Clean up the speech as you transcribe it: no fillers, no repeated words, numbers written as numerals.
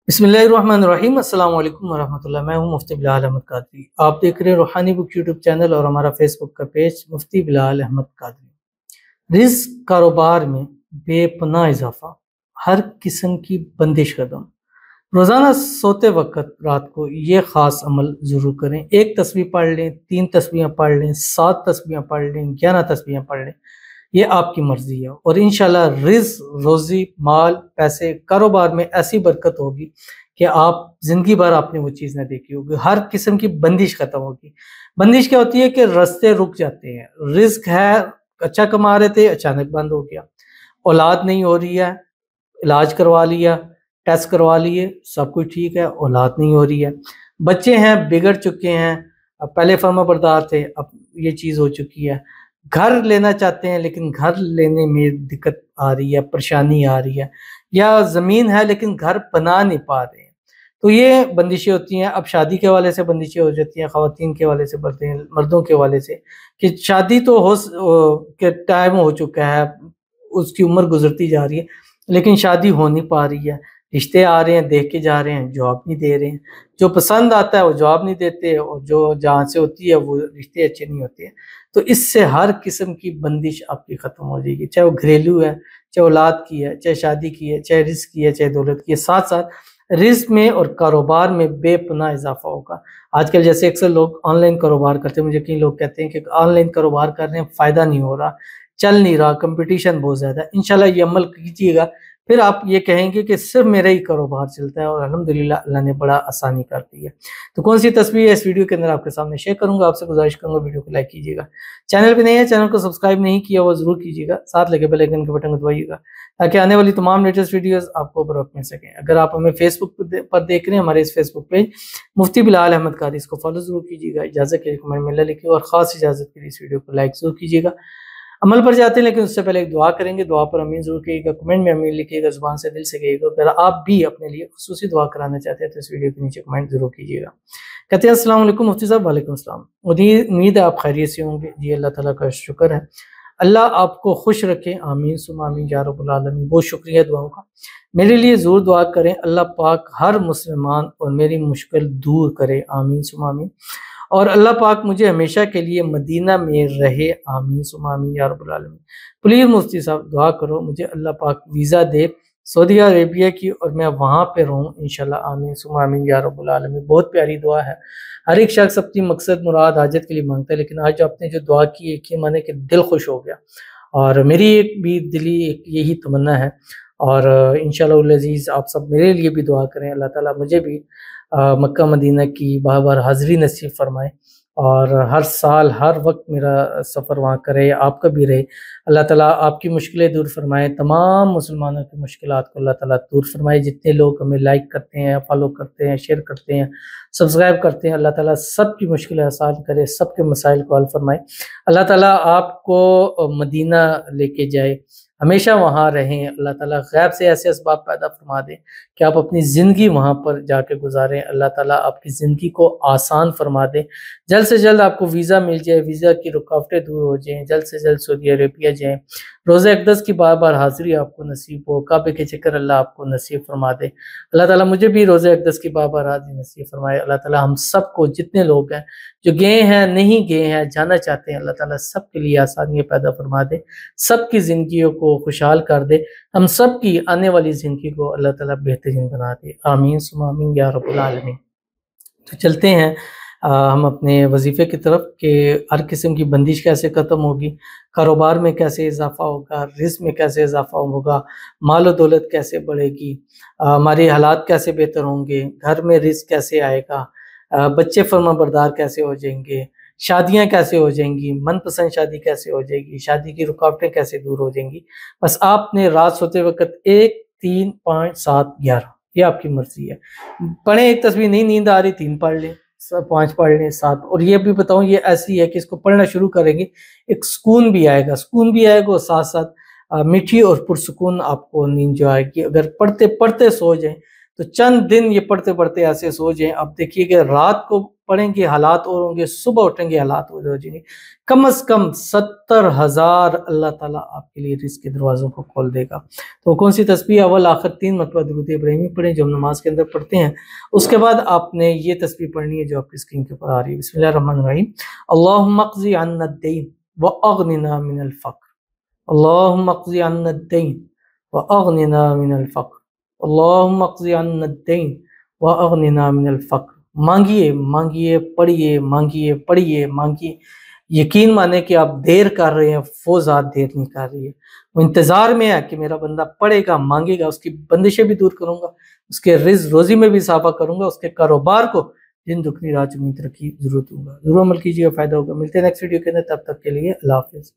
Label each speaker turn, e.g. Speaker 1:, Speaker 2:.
Speaker 1: बिस्मिल्लाहिर्रहमानिर्रहीम। अस्सलाम वालेकुम वरहमतुल्लाह। मैं हूं मुफ्ती बिलाल अहमद कादरी। आप देख रहे हैं रूहानी बुक यूट्यूब चैनल और हमारा फेसबुक का पेज मुफ्ती बिलाल अहमद कादरी। रिस्क कारोबार में बेपनाह इजाफा, हर किस्म की बंदिश कदम। रोज़ाना सोते वक्त रात को ये ख़ास अमल ज़रूर करें। एक तस्बीह पढ़ लें, 3 तस्बीहें पढ़ लें, 7 तस्बीहें पढ़ लें, 11 तस्बीहें पढ़ लें, ये आपकी मर्ज़ी है। और इंशाल्लाह रिज़्क़, रोज़ी, माल, पैसे, कारोबार में ऐसी बरकत होगी कि आप ज़िंदगी भर आपने वो चीज़ ना देखी होगी। हर किस्म की बंदिश ख़त्म होगी। बंदिश क्या होती है कि रास्ते रुक जाते हैं। रिज़्क़ है, अच्छा कमा रहे थे, अचानक बंद हो गया। औलाद नहीं हो रही है, इलाज करवा लिया, टेस्ट करवा लिए, सब कुछ ठीक है, औलाद नहीं हो रही है। बच्चे हैं, बिगड़ चुके हैं, अब पहले फर्माबरदार थे, अब ये चीज़ हो चुकी है। घर लेना चाहते हैं लेकिन घर लेने में दिक्कत आ रही है, परेशानी आ रही है, या ज़मीन है लेकिन घर बना नहीं पा रहे हैं। तो ये बंदिशें होती हैं। अब शादी के हवाले से बंदिशें हो जाती हैं, ख़वातीन के हवाले से बढ़ते हैं, मर्दों के हवाले से कि शादी तो के टाइम हो चुका है, उसकी उम्र गुज़रती जा रही है, लेकिन शादी हो नहीं पा रही है। रिश्ते आ रहे हैं, देख के जा रहे हैं, जवाब नहीं दे रहे हैं। जो पसंद आता है वो जवाब नहीं देते, और जो जहाँ से होती है वो रिश्ते अच्छे नहीं होते हैं। तो इससे हर किस्म की बंदिश आपकी ख़त्म हो जाएगी, चाहे वो घरेलू है, चाहे औलाद की है, चाहे शादी की है, चाहे रिस्क की है, चाहे दौलत की है। साथ-साथ रिस्क में और कारोबार में बेपनाह इज़ाफ़ा होगा। आजकल जैसे अक्सर लोग ऑनलाइन कारोबार करते हैं, मुझे कई लोग कहते हैं कि ऑनलाइन कारोबार कर रहे हैं, फ़ायदा नहीं हो रहा, चल नहीं रहा, कंपटीशन बहुत ज़्यादा है। इंशाल्लाह ये अमल कीजिएगा, फिर आप ये कहेंगे कि सिर्फ़ मेरा ही कारोबार चलता है और अल्हम्दुलिल्लाह अल्लाह ने बड़ा आसानी कर दी है। तो कौन-सी तस्वीर है इस वीडियो के अंदर आपके सामने शेयर करूँगा। आपसे गुज़ारिश करूँगा वीडियो को लाइक कीजिएगा। चैनल पे नए हैं, चैनल को सब्सक्राइब नहीं किया हुआ ज़रूर कीजिएगा। साथ लगे बेल आइकन के बटन को दबाइएगा ताकि आने वाली तमाम लेटेस्ट वीडियोज़ आपको बर वक़्त मिल सकें। अगर आप हमें फेसबुक पर देख रहे हैं, हमारे इस फेसबुक पेज मुफ्ती बिलाल अहमद कादरी, इसको फॉलो ज़रूर कीजिएगा। इजाज़त के लिए कमेंट में अल्लाह लिखिए और ख़ास इजाज़त के लिए इस वीडियो को लाइक ज़रूर कीजिएगा। अमल पर जाते हैं लेकिन उससे पहले एक दुआ करेंगे। दुआ पर आमीन ज़रूर कहिएगा, कमेंट में आमीन लिखिएगा, ज़ुबान से दिल से कहिएगा। अगर आप भी अपने लिए खुसूसी दुआ कराना चाहते हैं तो इस वीडियो के नीचे कमेंट ज़रूर कीजिएगा। कहते हैं अस्सलाम वालेकुम मुफ्ती साहब। वालेकुम अस्सलाम। उम्मीद है आप खैरियत से होंगे। जी अल्लाह ताला का शुक्र है। अल्लाह आपको खुश रखे, आमीन सुम्मा आमीन या रब्बुल आलमीन। बहुत शुक्रिया दुआओं का। मेरे लिए ज़रूर दुआ करें, अल्लाह पाक हर मुसलमान और मेरी मुश्किल दूर करे, आमीन सुम्मा आमीन। और अल्लाह पाक मुझे हमेशा के लिए मदीना में रहे, आमीन सुम्मा आमीन या रब्बुल आलमीन। प्लीज़ मुफ्ती साहब दुआ करो, मुझे अल्लाह पाक वीज़ा दे सऊदी अरेबिया की और मैं वहाँ पे रहूँ इंशाल्लाह, आमीन सुम्मा आमीन या रब्बुल आलमीन। बहुत प्यारी दुआ है। हर एक शख्स अपनी मकसद, मुराद, हाजत के लिए मांगता है, लेकिन आज आपने जो दुआ की है कि माने कि दिल खुश हो गया। और मेरी एक भी दिली एक यही तमन्ना है, और इंशाअल्लाह अज़ीज़ आप सब मेरे लिए भी दुआ करें। अल्लाह ताला मुझे भी मक्का मदीना की बार-बार हाज़िरी नसीब फरमाए, और हर साल हर वक्त मेरा सफ़र वहाँ करे, आपका भी रहे। अल्लाह ताला आपकी मुश्किलें दूर फरमाए, तमाम मुसलमानों की मुश्किलात को अल्लाह ताला दूर फरमाए। जितने लोग हमें लाइक करते हैं, फॉलो करते हैं, शेयर करते हैं, सब्सक्राइब करते हैं, अल्लाह ताला सबकी मुश्किलें आसान करे, सबके मसाइल को हल फरमाए। अल्लाह ताला आपको मदीना लेके जाए, हमेशा वहाँ रहें। अल्लाह ताला गैब से ऐसे असबाब पैदा फरमा दें कि आप अपनी ज़िंदगी वहाँ पर जाके गुजारें। अल्लाह ताला आपकी ज़िंदगी को आसान फरमा दें। जल्द से जल्द आपको वीज़ा मिल जाए, वीज़ा की रुकावटें दूर हो जाएँ, जल्द से जल्द सऊदी अरेबिया जाएँ। रोज़े अक़दस की बार-बार हाज़िरी आपको नसीब हो, काबे के चक्कर अल्लाह आपको नसीब फरमा दे। अल्लाह ताला मुझे भी रोज़े अक़दस की बार-बार हाज़िरी नसीब फरमाए। अल्लाह ताला हम सबको, जितने लोग हैं, जो गए हैं, नहीं गए हैं, जाना चाहते हैं, अल्लाह ताला सबके लिए आसानियाँ पैदा फरमा दे, सबकी ज़िंदगियों को खुशहाल कर दे, हम सब की आने वाली ज़िंदगी को अल्लाह ताला बेहतरीन बना दे, आमीन सुम्मा आमीन या रब्बुल आलमीन। तो चलते हैं हम अपने वजीफ़े की तरफ कि हर किस्म की बंदिश कैसे ख़त्म होगी, कारोबार में कैसे इजाफ़ा होगा, रिज़्क़ में कैसे इजाफ़ा होगा, माल और दौलत कैसे बढ़ेगी, हमारे हालात कैसे बेहतर होंगे, घर में रिज़्क़ कैसे आएगा, बच्चे फर्माबरदार कैसे हो जाएंगे, शादियाँ कैसे हो जाएंगी, मनपसंद शादी कैसे हो जाएगी, शादी की रुकावटें कैसे दूर हो जाएंगी। बस आपने रात सोते वक़्त 1, 3, 5, 7, 11 ये आपकी मर्ज़ी है। पढ़ें एक तस्वीर, नहीं नींद आ रही 3 पढ़ लें, 5 पढ़ लें, 7। और ये भी बताऊँ, ये ऐसी है कि इसको पढ़ना शुरू करेंगे, एक सुकून भी आएगा और साथ-साथ मीठी और पुरसुकून आपको नींद जो आएगी। अगर पढ़ते-पढ़ते सो जाएँ, तो चंद दिन ये पढ़ते-पढ़ते ऐसे सो जाएँ, अब देखिए कि रात को پڑھیں گے حالات اور ہوں گے، صبح اٹھیں گے حالات اور ہو جائیں گے، کم از کم 70,000 اللہ تعالیٰ آپ کے لیے رزق کے دروازوں کو کھول دے گا۔ تو کون سی تسبیح؟ اول آخر 3 مرتبہ درود ابراہیمی پڑھیں جو ہم نماز کے اندر پڑھتے ہیں۔ اس کے بعد آپ نے یہ تسبیح پڑھنی ہے جو آپ کی اسکرین کے اوپر آ رہی ہے، بسم اللہ الرحمن الرحیم، اللہم اقضی عنا الدین واغننا من الفقر، اللہم اقضی عنا الدین واغننا من الفقر، اللہم اقضی عنا الدین واغننا من الفقر۔ مانگیے مانگیے پڑھیے، مانگیے پڑھیے مانگیے، یقین مانے کہ آپ دیر کر رہے ہیں، وہ ذات دیر نہیں کر رہی ہے، وہ انتظار میں ہے کہ میرا بندہ پڑھے گا، مانگے گا، اس کی بندشیں بھی دور کروں گا، اس کے روزی میں بھی اضافہ کروں گا، اس کے کاروبار کو دن دگنی رات چگنی ترقی ضرور دوں گا۔ ضرور عمل کیجیے، فائدہ ہوگا۔ ملتے ہیں نیکسٹ ویڈیو کے اندر، تب تک کے لیے اللہ حافظ۔